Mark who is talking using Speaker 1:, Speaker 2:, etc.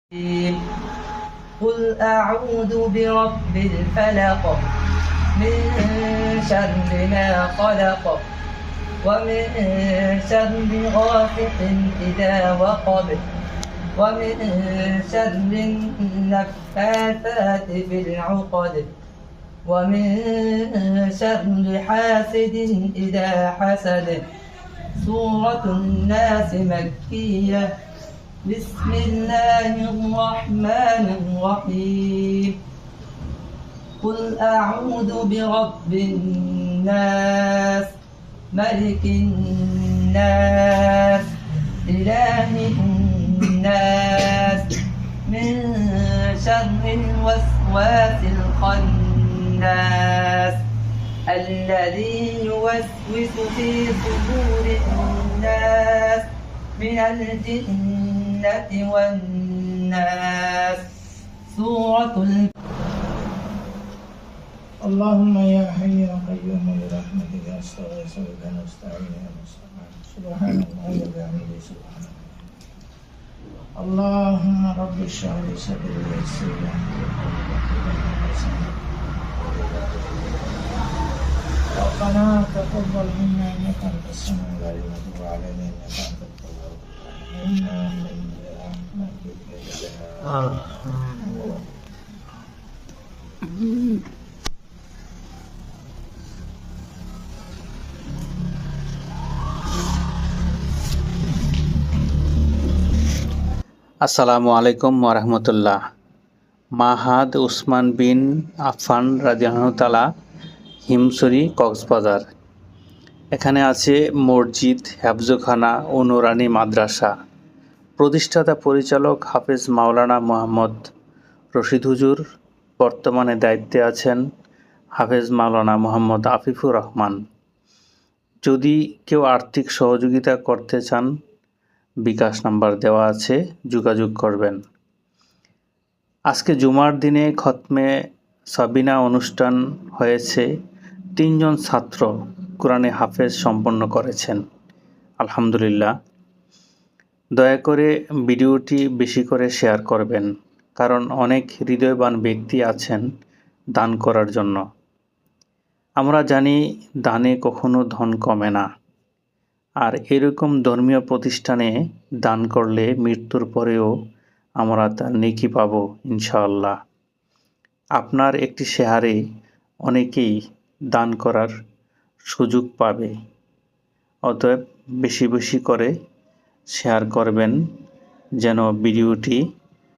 Speaker 1: قل أعوذ برب الفلق من شر ما خلق ومن شر غاسق إذا وقب ومن شر النفاثات في العقد ومن شر حاسد إذا حسد. سورة الناس مكية. بسم الله الرحمن الرحيم. قل أعوذ برب الناس ملك الناس إله الناس من شر الوسواس الخناس الذي يوسوس في صدور الناس من الجنة والناس. سورة
Speaker 2: اللهم يا حي يا قيوم برحمتك استغيث بك نستعين يا مستعان. سبحان الله وبحمده سبحان الله. اللهم رب اشرح لي صدري ويسر لي امري. ربنا تقبل منا انك انت السميع العليم وتب علينا انك انت التواب الرحيم.
Speaker 3: আসসালামু আলাইকুম ওরহমতুল্লাহ। মাহাদ উসমান বিন আফফান রাদিয়াল্লাহু তাআলা হিমছড়ি কক্সবাজার। এখানে আছে মসজিদ, হেফজখানা ও নুরানি মাদ্রাসা। প্রতিষ্ঠাতা পরিচালক হাফেজ মাওলানা মোহাম্মদ রশিদ হুজুর। বর্তমানে দায়িত্বে আছেন হাফেজ মাওলানা মোহাম্মদ আফিফুর রহমান। যদি কেউ আর্থিক সহযোগিতা করতে চান, বিকাশ নাম্বার দেওয়া আছে, যোগাযোগ করবেন। আজকে জুমার দিনে খতমে সাবিনা অনুষ্ঠান হয়েছে। 3 জন ছাত্র কোরআনে হাফেজ সম্পন্ন করেছেন, আলহামদুলিল্লাহ। দয়া করে ভিডিওটি বেশি করে শেয়ার করবেন, কারণ অনেক হৃদয়বান ব্যক্তি আছেন দান করার জন্য। আমরা জানি দানে কখনো ধন কমে না, আর এরকম ধর্মীয় প্রতিষ্ঠানে দান করলে মৃত্যুর পরেও আমরা তার নেকি পাব ইনশাআল্লাহ। আপনার একটি শেয়ারে অনেকেই দান করার সুযোগ পাবে। অতএব বেশি বেশি করে শেয়ার করবেন যেন ভিডিওটি